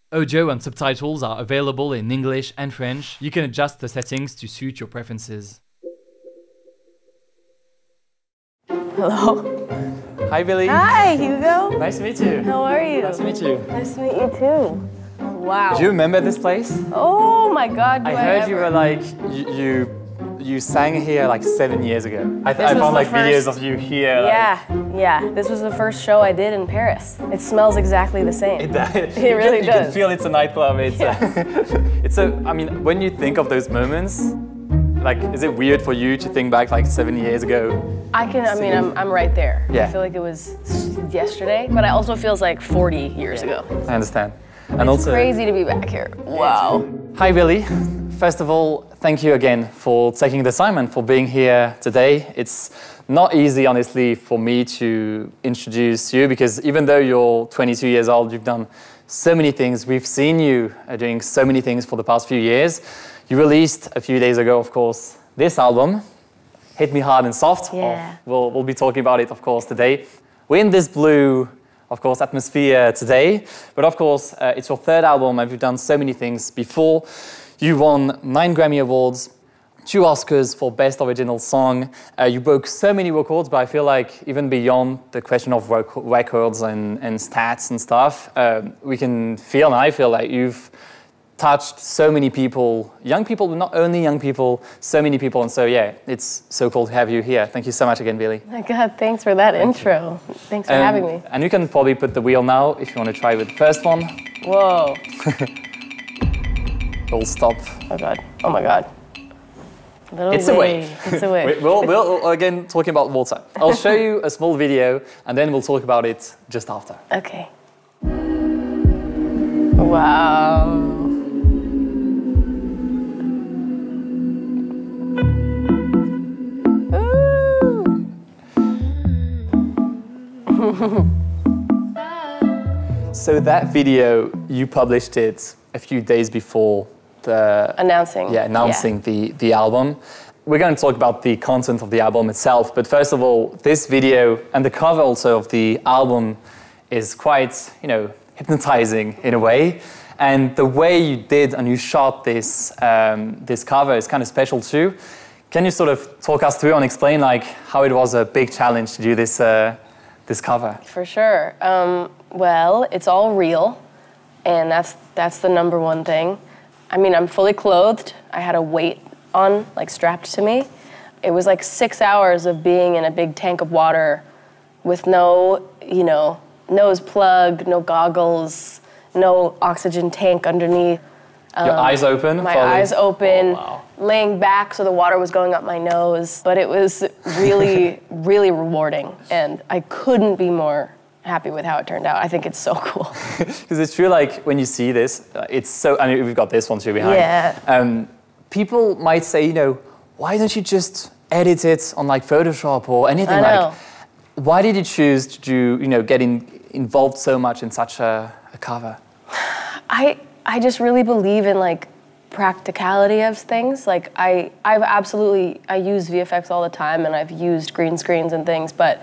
Audio and subtitles are available in English and French. You can adjust the settings to suit your preferences. Hello. Hi, Billie. Hi, Hugo. Nice to meet you. How are you? Nice to meet you. Nice to meet you too. Wow. Do you remember this place? Oh my God, do I heard you were like, you sang here like 7 years ago. I found like videos of you here. Yeah. This was the first show I did in Paris. It smells exactly the same. It really does. You can feel it's a nightclub. It's I mean, when you think of those moments, like, is it weird for you to think back like 7 years ago? I'm right there. Yeah. I feel like it was yesterday, but it also feels like 40 years ago. I understand. And it's also crazy to be back here. Wow. Hi, Billie. First of all, thank you again for taking the time and for being here today. It's not easy, honestly, for me to introduce you because even though you're 22 years old, you've done so many things. We've seen you doing so many things for the past few years. You released a few days ago, of course, this album, Hit Me Hard and Soft. Yeah. We'll be talking about it, of course, today. We're in this blue, of course, atmosphere today. But of course, it's your third album and you've done so many things before. You won 9 Grammy Awards, 2 Oscars for Best Original Song. You broke so many records, but I feel like even beyond the question of records and stats and stuff, we can feel, and I feel like you've touched so many people, young people, but not only young people, so many people. And so, yeah, it's so cool to have you here. Thank you so much again, Billie. My God, thanks for that intro. Thanks for having me. And you can probably put the wheel now if you want to try with the first one. Whoa. We'll stop. Oh God. Oh my God. It's away. It's away. We'll again talking about water. I'll show you a small video and then we'll talk about it just after. Okay. Wow. So that video, you published it a few days before announcing the album. We're going to talk about the content of the album itself, but first of all, this video and the cover also of the album is quite, hypnotizing in a way. And the way you did and you shot this this cover is kind of special too. Can you sort of talk us through and explain like how it was a big challenge to do this this cover? For sure. Well, it's all real, and that's the number one thing. I mean, I'm fully clothed. I had a weight on, like strapped to me. It was like 6 hours of being in a big tank of water with no, nose plug, no goggles, no oxygen tank underneath. Your eyes open? My eyes open, oh, wow. Laying back so the water was going up my nose. But it was really, really rewarding. And I couldn't be more happy with how it turned out. I think it's so cool. Because it's true, like, when you see this, it's so, I mean, we've got this one too behind. Yeah. People might say, why don't you just edit it on, like, Photoshop or anything I know. Why did you choose to do, get involved so much in such a cover? I just really believe in, like, practicality of things. Like, I use VFX all the time, and I've used green screens and things, but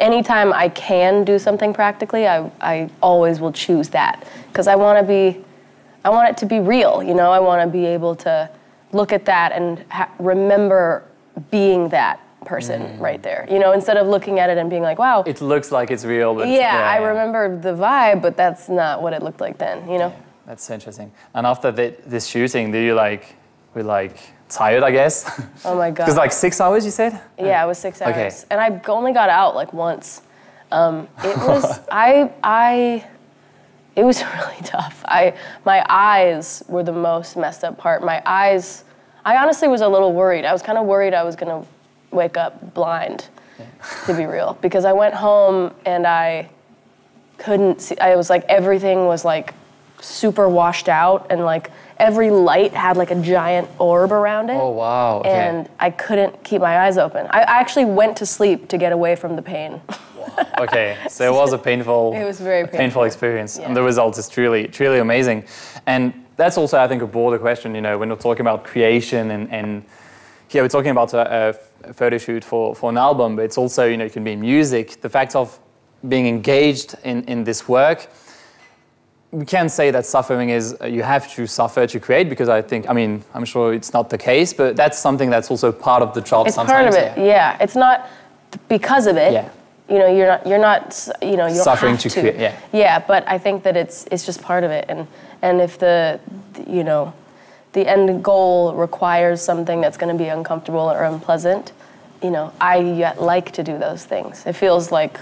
anytime I can do something practically, I always will choose that, because I want it to be real, I want to be able to look at that and remember being that person right there, instead of looking at it and being like, wow. It looks like it's real, but I remember the vibe, but that's not what it looked like then, Yeah, that's interesting. And after this shooting, did you were tired, I guess? Oh my God. Because like 6 hours, you said? Yeah, it was 6 hours. Okay. And I only got out like once. It was, it was really tough. My eyes were the most messed up part. My eyes, I honestly was a little worried. I was kind of worried I was gonna wake up blind, to be real. Because I went home and I couldn't see, I was like, everything was like super washed out, and like every light had like a giant orb around it. Oh, wow. Okay. And I couldn't keep my eyes open. I actually went to sleep to get away from the pain. Okay, so it was a painful, it was very painful experience, yeah. And the result is truly, truly amazing. And that's also, I think, a broader question, when we're talking about creation and here we're talking about a photo shoot for an album, but it's also, it can be music. The fact of being engaged in this work, we can say that suffering is you have to suffer to create, because I'm sure it's not the case, but that's something that's also part of the job. It's sometimes. part of it, yeah. It's not because of it. Yeah. You know, you're not, you know, you don't suffering have to create. Yeah. Yeah, but I think that it's just part of it, and if the end goal requires something that's going to be uncomfortable or unpleasant, you know, I like to do those things. It feels like,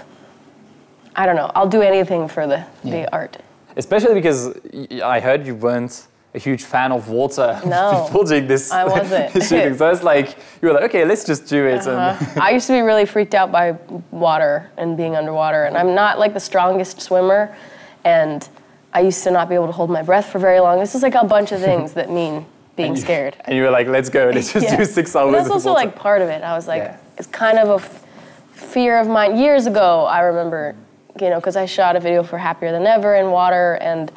I don't know, I'll do anything for the art. Especially because I heard you weren't a huge fan of water before doing this. I wasn't. Shooting. So it's like, you were like, okay, let's just do it. I used to be really freaked out by water and being underwater, and I'm not like the strongest swimmer, and I used to not be able to hold my breath for very long. This is like a bunch of things that mean being scared. And you were like, let's go, let's just do 6 hours. But that's also like part of it. I was like, it's kind of a fear of mine. Years ago, I remember, you know, because I shot a video for Happier Than Ever in water, and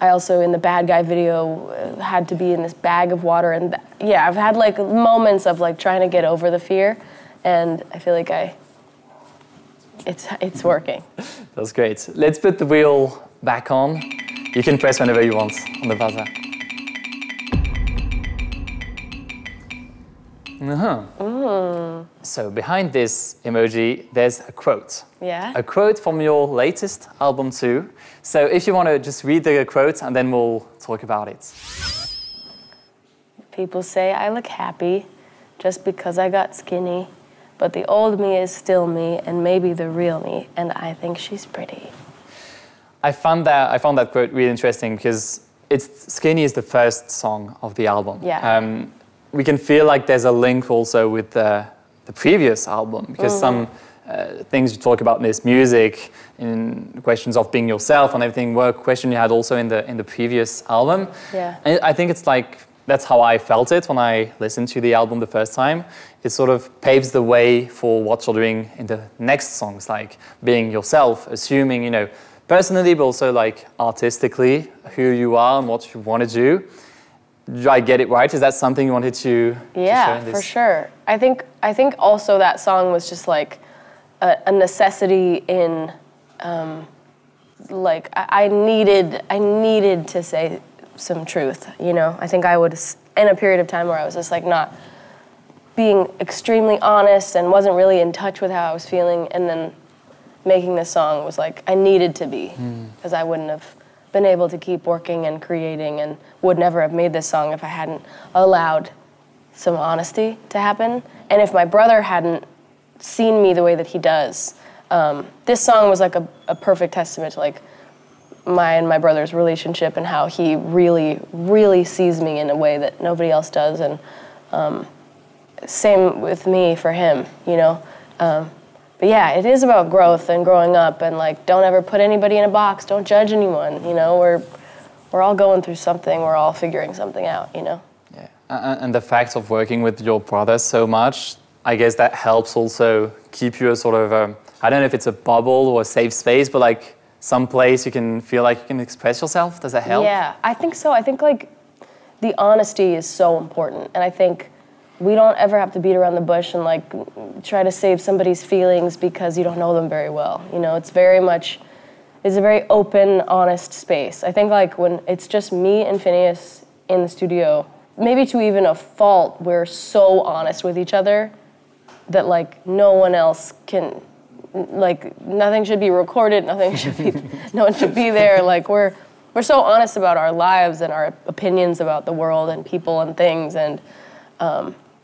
I also, in the Bad Guy video, had to be in this bag of water. And I've had like moments of like trying to get over the fear, and I feel like it's working. That's great. Let's put the wheel back on. You can press whenever you want on the buzzer. So behind this emoji, there's a quote. Yeah. A quote from your latest album too. So if you want to just read the quote and then we'll talk about it. People say I look happy just because I got skinny, but the old me is still me and maybe the real me, and I think she's pretty. I found that quote really interesting because Skinny is the first song of the album. Yeah. We can feel like there's a link also with the previous album, because some things you talk about in this music, in questions of being yourself and everything, were a question you had also in the previous album. Yeah. And I think it's like, that's how I felt it when I listened to the album the first time. It sort of paves the way for what you're doing in the next songs, like being yourself, assuming, you know, personally, but also like artistically, who you are and what you want to do. Did I get it right? Is that something you wanted to show in this? For sure. I think also that song was just like a necessity in, like I needed to say some truth, you know? I think I would, in a period of time where I was just like not being extremely honest and wasn't really in touch with how I was feeling, and then making this song was like, I needed to be, because I wouldn't have been able to keep working and creating, and would never have made this song if I hadn't allowed some honesty to happen. And if my brother hadn't seen me the way that he does, this song was like a perfect testament to like my and my brother's relationship, and how he really, really sees me in a way that nobody else does. And same with me for him, you know? But yeah, it is about growth and growing up, and like, don't ever put anybody in a box, don't judge anyone, you know? We're all going through something, we're all figuring something out, you know? Yeah, and the fact of working with your brother so much, I guess that helps also keep you a sort of, I don't know if it's a bubble or a safe space, but like some place you can feel like you can express yourself. Does that help? Yeah, I think so. I think like the honesty is so important, and I think we don't ever have to beat around the bush and like try to save somebody's feelings because you don't know them very well. You know, it's a very open, honest space. I think like when it's just me and Phineas in the studio, maybe to even a fault, we're so honest with each other that like no one else can, like nothing should be recorded, no one should be there. Like we're so honest about our lives and our opinions about the world and people and things, and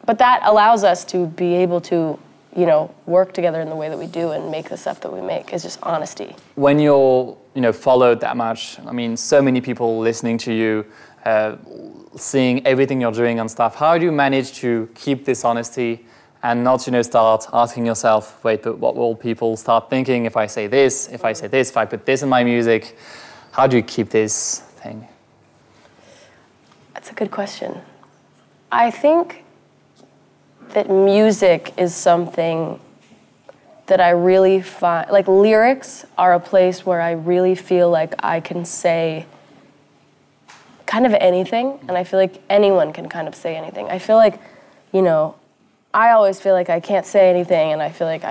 but that allows us to be able to, you know, work together in the way that we do and make the stuff that we make. Is just honesty. When you're, you know, followed that much, I mean, so many people listening to you, seeing everything you're doing and stuff, how do you manage to keep this honesty and not, you know, start asking yourself, wait, but what will people start thinking if I say this, if I say this, if I put this in my music? How do you keep this thing? That's a good question. I think that music is something that I really find, like lyrics are a place where I really feel like I can say kind of anything, and I feel like anyone can kind of say anything. I feel like, you know, I always feel like I can't say anything, and I feel like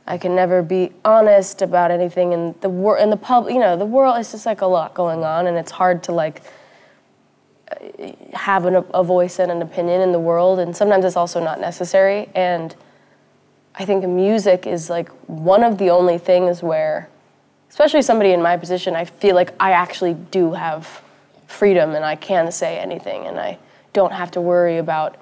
I can never be honest about anything in the world, in the public, you know, the world is just like a lot going on, and it's hard to like have a voice and an opinion in the world, and sometimes it's also not necessary. And I think music is like one of the only things where, especially somebody in my position, I feel like I actually do have freedom and I can say anything, and I don't have to worry about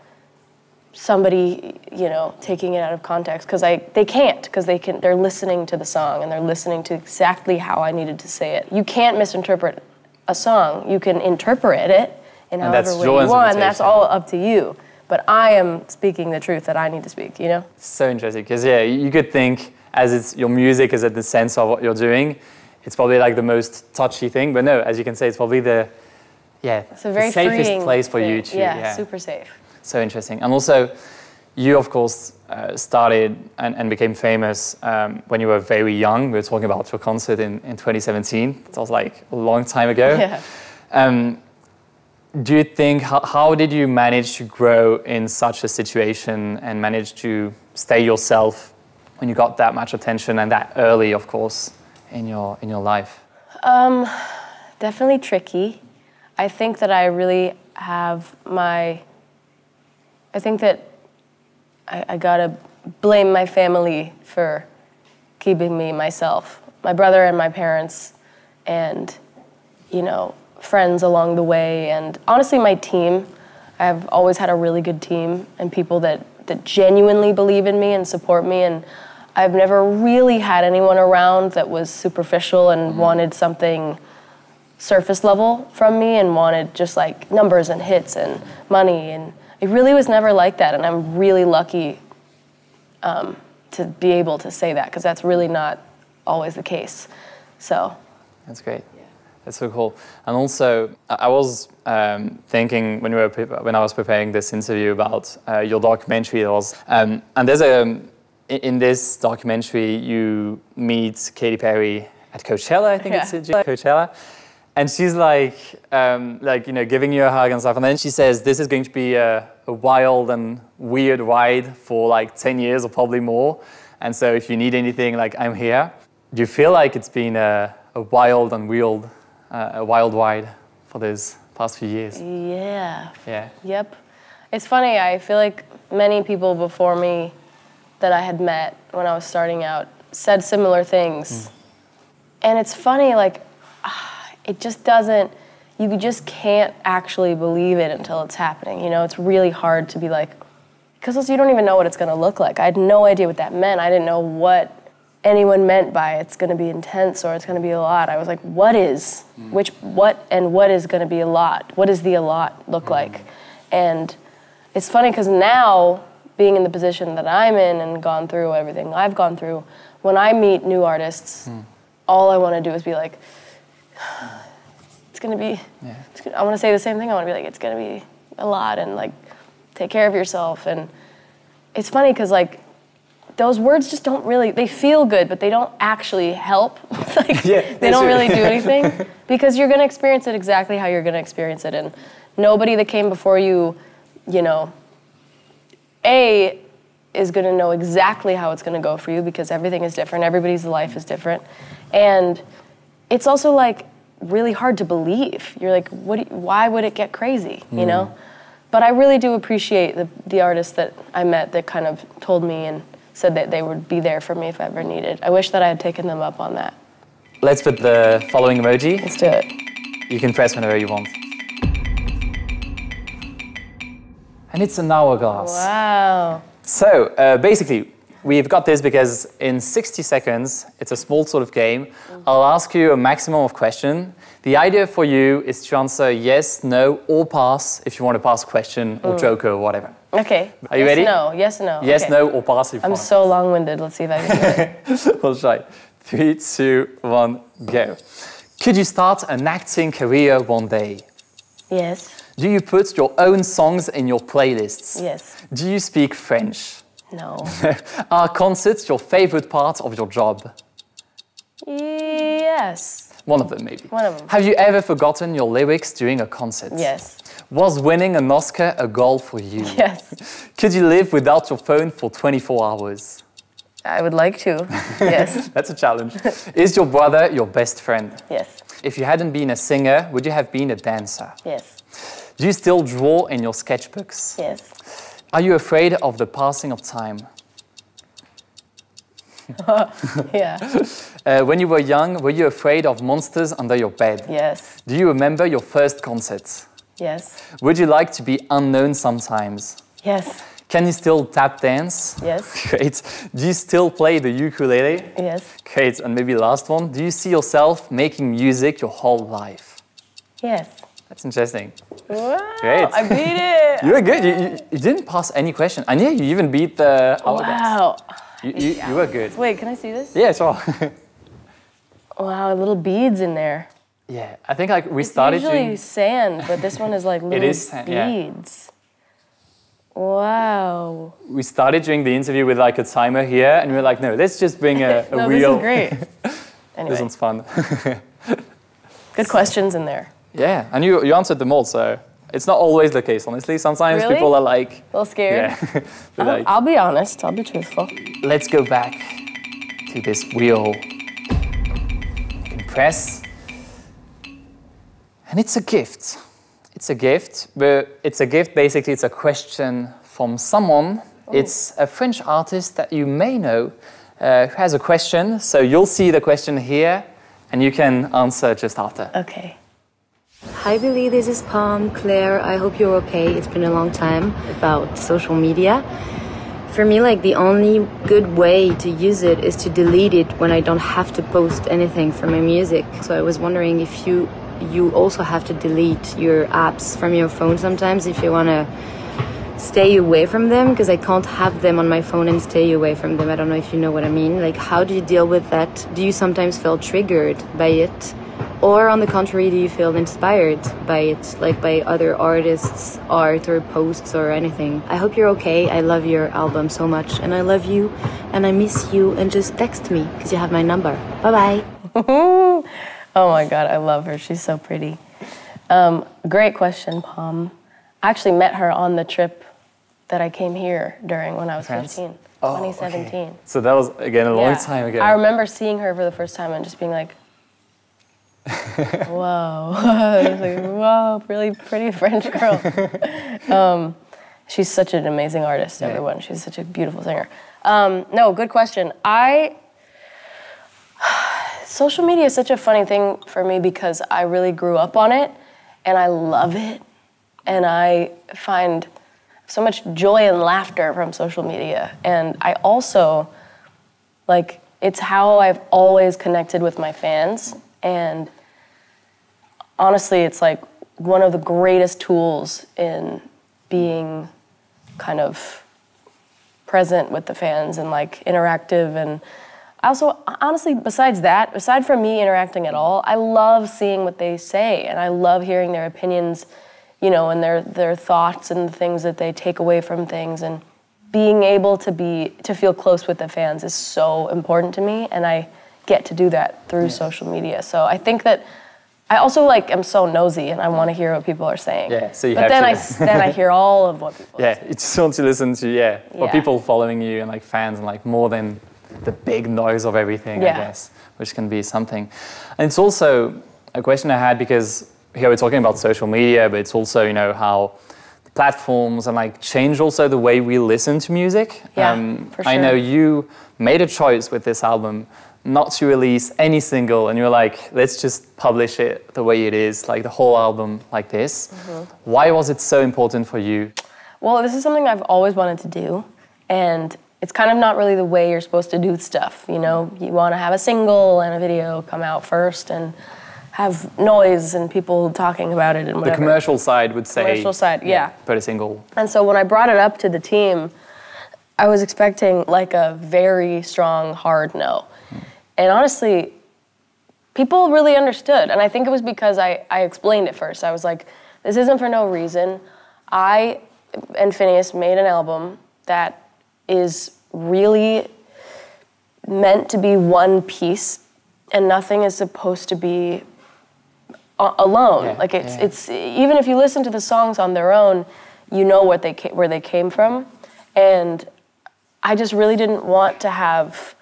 somebody, you know, taking it out of context, because they can't, because they're listening to the song and they're listening to exactly how I needed to say it. You can't misinterpret a song. You can interpret it in however way you want, and that's all up to you. But I am speaking the truth that I need to speak, you know? So interesting, because yeah, you could think as your music is at the sense of what you're doing, it's probably like the most touchy thing, but no, as you can say, it's probably the safest place for you to. Yeah, super safe. So interesting. And also, you of course started and became famous when you were very young. We were talking about your concert in 2017. That was like a long time ago. Yeah. Do you think, how did you manage to grow in such a situation and manage to stay yourself when you got that much attention and that early, of course, in your life? Definitely tricky. I think that I really have I think that I gotta blame my family for keeping me myself. My brother and my parents and, you know, friends along the way, and honestly my team. I've always had a really good team and people that genuinely believe in me and support me, and I've never really had anyone around that was superficial and wanted something surface level from me and wanted just like numbers and hits and money, and it really was never like that, and I'm really lucky to be able to say that, because that's really not always the case. So that's great. That's so cool. And also, I was thinking when I was preparing this interview about your documentary. And there's in this documentary you meet Katy Perry at Coachella. I think it's Coachella, and she's like you know, giving you a hug and stuff. And then she says, "This is going to be a wild and weird ride for like 10 years or probably more. And so if you need anything, like I'm here." Do you feel like it's been a wild and weird? A wild ride for those past few years. Yeah. Yeah. Yep. It's funny, I feel like many people before me that I had met when I was starting out said similar things. And it's funny, like, it just doesn't, you just can't actually believe it until it's happening. You know, it's really hard to be like, because you don't even know what it's gonna look like. I had no idea what that meant. I didn't know what anyone meant by it's going to be intense or it's going to be a lot. I was like, what is? What is going to be a lot? What does the a lot look like? And it's funny because now, being in the position that I'm in and gone through everything I've gone through, when I meet new artists, all I want to do is be like, it's going to be, I want to say the same thing. I want to be like, it's going to be a lot, and like, take care of yourself. And it's funny because like, those words just don't really, they feel good, but they don't actually help. They don't really do anything, because you're going to experience it exactly how you're going to experience it. And nobody that came before you, you know, is going to know exactly how it's going to go for you, because everything is different. Everybody's life is different. And it's also like really hard to believe. You're like, why would it get crazy, you know? But I really do appreciate the artists that I met that kind of told me and said that they would be there for me if I ever needed. I wish that I had taken them up on that. Let's put the following emoji. Let's do it. You can press whenever you want. And it's an hourglass. Wow. So basically, we've got this because in 60 seconds, it's a small sort of game. I'll ask you a maximum of questions. The idea for you is to answer yes, no, or pass if you want to pass a question or joke or whatever. Okay. Are you ready? Yes, no. Yes, okay. no, or pass if you want. I'm so long-winded. Let's see if I can do it. We'll try. 3, 2, 1, go. Could you start an acting career one day? Yes. Do you put your own songs in your playlists? Yes. Do you speak French? No. Are concerts your favorite part of your job? Yes. One of them, maybe. One of them. Have you ever forgotten your lyrics during a concert? Yes. Was winning an Oscar a goal for you? Yes. Could you live without your phone for 24 hours? I would like to, yes. That's a challenge. Is your brother your best friend? Yes. If you hadn't been a singer, would you have been a dancer? Yes. Do you still draw in your sketchbooks? Yes. Are you afraid of the passing of time? Yeah. When you were young, were you afraid of monsters under your bed? Yes. Do you remember your first concert? Yes. Would you like to be unknown sometimes? Yes. Can you still tap dance? Yes. Great. Do you still play the ukulele? Yes. Great. And maybe last one. Do you see yourself making music your whole life? Yes. That's interesting. Wow, Great. I beat it. You were good. You didn't pass any question. And yeah, you even beat the hourglass. Wow. You were good. Wait, can I see this? Yeah, sure. Wow, little beads in there. Yeah, I think like we started Usually doing... sand, but this one is like little sand, yeah. beads. Wow. We started doing the interview with like a timer here, and we were like, no, let's just bring a No, real... this is great. Anyway, This one's fun. good questions in there. Yeah, and you answered them all, so it's not always the case, honestly. Sometimes Really? people are like... A little scared? Yeah. They're like, I'll be honest. I'll be truthful. let's go back to this wheel. You can press. And it's a gift. It's a gift, but it's a gift, basically it's a question from someone. Ooh. It's a French artist that you may know who has a question. So you'll see the question here, and you can answer just after. Okay. Hi Billie, this is Palm, Claire. I hope you're okay. It's been a long time about social media. For me, like the only good way to use it is to delete it when I don't have to post anything for my music. So I was wondering if you also have to delete your apps from your phone sometimes if you want to stay away from them, because I can't have them on my phone and stay away from them. I don't know if you know what I mean. Like, how do you deal with that? Do you sometimes feel triggered by it? Or on the contrary, do you feel inspired by it, like by other artists' art or posts or anything? I hope you're okay. I love your album so much, and I love you, and I miss you, and just text me, because you have my number. Bye-bye. Oh my God, I love her. She's so pretty. Great question, Palm. I actually met her on the trip that I came here during when I was 15, 2017. Okay. So that was, again, a long time ago. I remember seeing her for the first time and just being like, whoa. I was like, whoa, really pretty French girl. She's such an amazing artist, everyone. She's such a beautiful singer. No, good question. Social media is such a funny thing for me because I really grew up on it and I love it. And I find so much joy and laughter from social media. And I also, like, it's how I've always connected with my fans. And honestly, it's like one of the greatest tools in being kind of present with the fans and like interactive. And also, honestly, aside from me interacting at all, I love seeing what they say and I love hearing their opinions, you know, and their thoughts and the things that they take away from things. And being able to feel close with the fans is so important to me, and I get to do that through social media. So I think that I also am so nosy and I want to hear what people are saying. Yeah, so you but have then I hear all of what people are saying. You just want to listen to, for people following you and like fans and like more than the big noise of everything, I guess, which can be something. And it's also a question I had because here we're talking about social media, but it's also, you know, how the platforms and like change also the way we listen to music. Yeah, for sure. I know you made a choice with this album not to release any single, and you're like, let's just publish it the way it is, like the whole album like this. Mm-hmm. Why was it so important for you? Well, this is something I've always wanted to do, and it's kind of not really the way you're supposed to do stuff, you know? You want to have a single and a video come out first and have noise and people talking about it and whatever. The commercial side would say... Commercial side, yeah. Put a single. And so when I brought it up to the team, I was expecting like a very strong, hard no. And honestly, people really understood. And I think it was because I explained it first. I was like, this isn't for no reason. I and Faÿsse made an album that is really meant to be one piece, and nothing is supposed to be alone. It's even if you listen to the songs on their own, you know where they came from. And I just really didn't want to have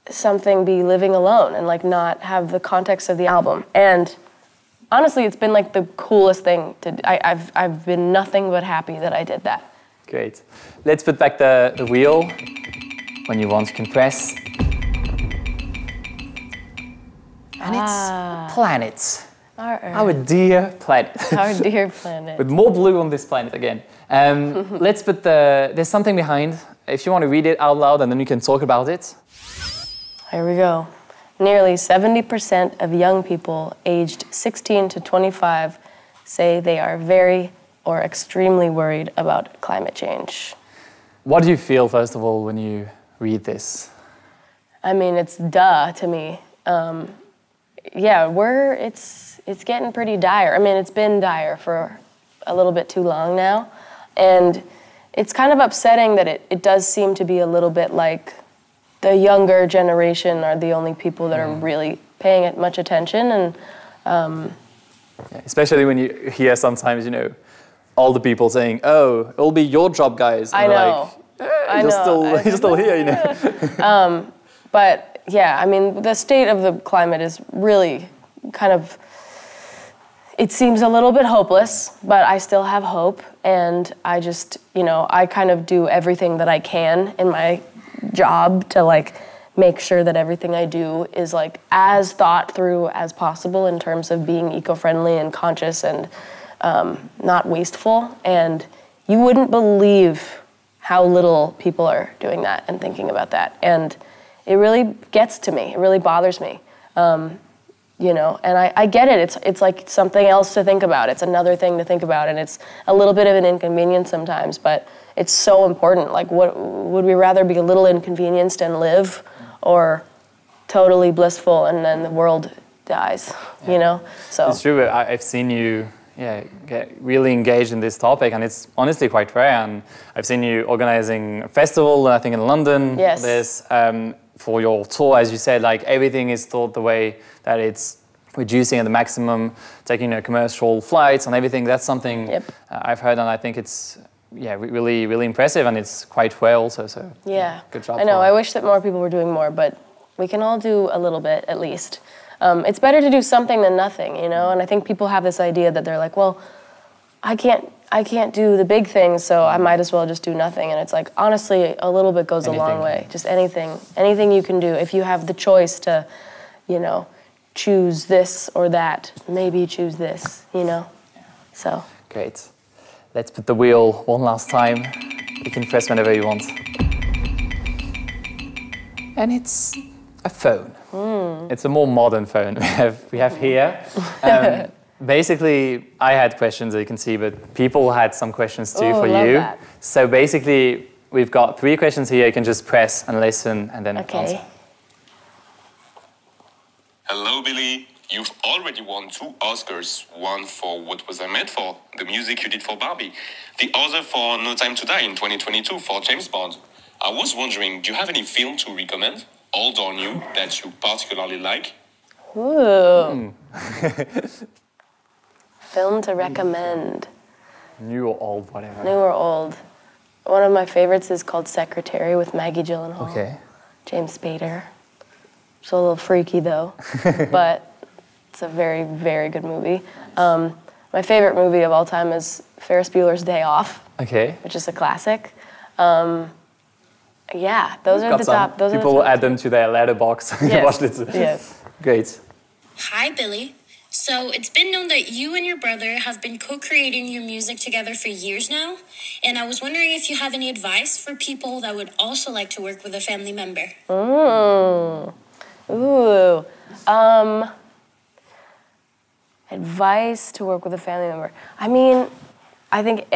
something be living alone and like not have the context of the album. And honestly, it's been like the coolest thing I've been nothing but happy that I did that. Great. Let's put back the wheel. When you want, you can press. And it's planets. Our dear planet. Our dear planet. With more blue on this planet again. Let's put there's something behind. If you want to read it out loud and then you can talk about it. Here we go. Nearly 70% of young people aged 16 to 25 say they are very or extremely worried about climate change. What do you feel, first of all, when you read this? I mean, it's duh to me. Yeah, it's getting pretty dire. I mean, it's been dire for a little bit too long now. And it's kind of upsetting that it does seem to be a little bit like the younger generation are the only people that are really paying it much attention. And yeah, especially when you hear sometimes, you know, all the people saying, "Oh, it'll be your job, guys." And I know. Like, you're still here, you know. But yeah, I mean, the state of the climate is really kind of. It seems a little bit hopeless, but I still have hope, and I just, you know, I kind of do everything that I can in my job to like make sure that everything I do is like as thought through as possible in terms of being eco-friendly and conscious and not wasteful. And you wouldn't believe how little people are doing that and thinking about that. And it really gets to me. It really bothers me. You know, and I get it. It's like something else to think about. It's another thing to think about, and it's a little bit of an inconvenience sometimes, but it's so important. Like, what would we rather be a little inconvenienced and live, or totally blissful and then the world dies? You know, so it's true. I've seen you, get really engaged in this topic, and it's honestly quite rare. And I've seen you organizing a festival, I think in London. Yes. This. For your tour, as you said, like everything is thought the way that it's reducing at the maximum, taking commercial flights and everything. That's something I've heard, and I think it's really, really impressive, and it's quite rare also. So yeah, good job. I know. I wish that more people were doing more, but we can all do a little bit at least. It's better to do something than nothing, you know. And I think people have this idea that they're like, well, I can't do the big things, so I might as well just do nothing. And it's like, honestly, a little bit goes a long way. Just anything you can do. If you have the choice to, you know, choose this or that, maybe choose this, you know? So. Great. Let's put the wheel one last time. You can press whenever you want. And it's a phone. It's a more modern phone we have here. Basically, I had questions, as you can see, but people had some questions too for you. That. So basically, we've got 3 questions here. You can just press and listen and then answer. Hello, Billie. You've already won 2 Oscars. One for What Was I Made For, the music you did for Barbie. The other for No Time to Die in 2022 for James Bond. I was wondering, do you have any film to recommend, old or new, that you particularly like? Ooh. Film to recommend. New or old, whatever. New or old. One of my favorites is called Secretary with Maggie Gyllenhaal. Okay. James Spader. It's a little freaky though, but it's a very, very good movie. My favorite movie of all time is Ferris Bueller's Day Off. Okay. Which is a classic. Yeah, those are the top. People will add them to their letterbox. Yes. Watch it. Yes. Great. Hi, Billie. So it's been known that you and your brother have been co-creating your music together for years now, and I was wondering if you have any advice for people that would also like to work with a family member. Ooh. Advice to work with a family member. I mean, I think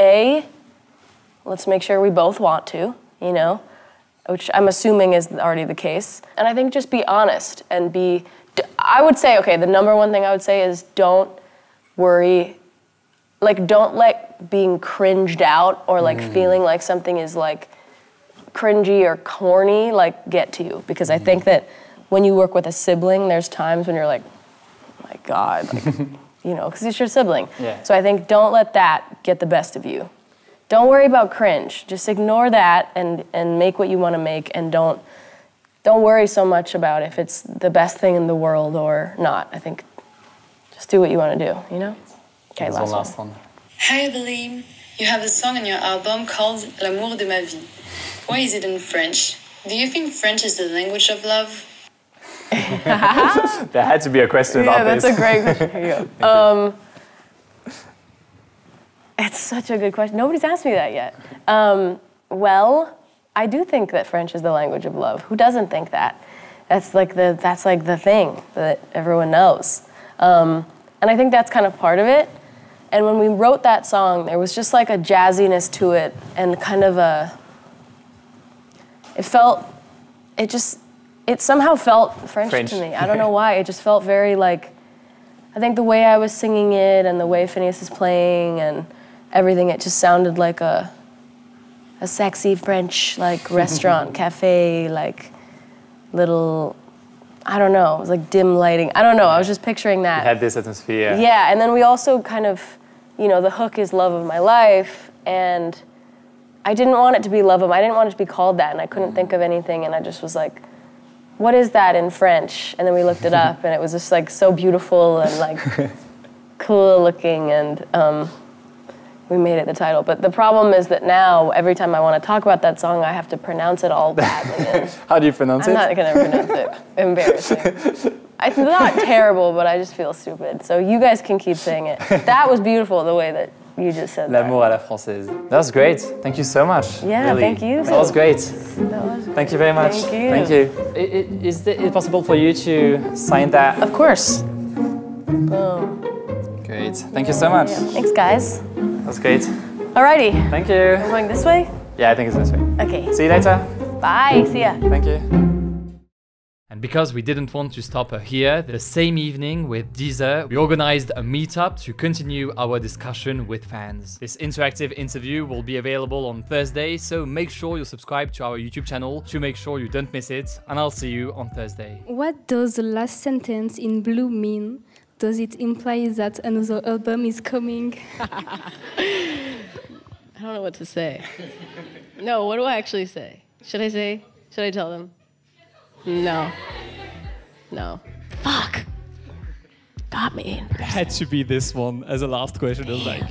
let's make sure we both want to, you know, which I'm assuming is already the case. And I think just be honest and I would say, okay, the number one thing I would say is don't worry, like don't let being cringed out or like feeling like something is like cringy or corny like get to you. Because I think that when you work with a sibling, there's times when you're like, oh my God, like, you know, because it's your sibling. Yeah. So I think don't let that get the best of you. don't worry about cringe. Just ignore that and make what you want to make, and don't worry so much about if it's the best thing in the world or not. I think just do what you want to do, you know? Okay, last one. Hi Billie, you have a song on your album called L'amour de ma vie. Why is it in French? Do you think French is the language of love? There had to be a question about this. Yeah, that's a great question. Here you go. It's such a good question. Nobody's asked me that yet. Well, I do think that French is the language of love. Who doesn't think that? That's like the thing that everyone knows. And I think that's kind of part of it. And when we wrote that song, there was just like a jazziness to it, and kind of it somehow felt French to me. I don't know why. It just felt very like, I think the way I was singing it and the way Phineas is playing and everything, it just sounded like a sexy French like restaurant, cafe, like little, I don't know, it was like dim lighting. I don't know, I was just picturing that. It had this atmosphere. Yeah, and then we also kind of, you know, the hook is love of my life, and I didn't want it to be love of, I didn't want it to be called that, and I couldn't think of anything, and I just was like, what is that in French? And then we looked it up, and it was just like so beautiful and like cool looking, and we made it the title. But the problem is that now, every time I want to talk about that song, I have to pronounce it all badly. How do you pronounce it? I'm not going to pronounce it. Embarrassing. It's not terrible, but I just feel stupid. So you guys can keep saying it. That was beautiful, the way that you just said that. L'amour à la française. That was great. Thank you so much. Yeah, really. thank you. That was great. That was Thank you very much. Thank you. Thank you. Is it possible for you to sign that? Of course. Boom. Great. Thank you so much. Yeah. Thanks, guys. That was great. Alrighty. Thank you. We're going this way? Yeah, I think it's this way. Okay. See you later. Bye. See ya. Thank you. And because we didn't want to stop her here, the same evening with Deezer, we organized a meetup to continue our discussion with fans. This interactive interview will be available on Thursday, so make sure you subscribe to our YouTube channel to make sure you don't miss it, and I'll see you on Thursday. What does the last sentence in blue mean? Does it imply that another album is coming? I don't know what to say. No, what do I actually say? Should I tell them? No. Fuck. Got me. It had to be this one as a last question. I was like,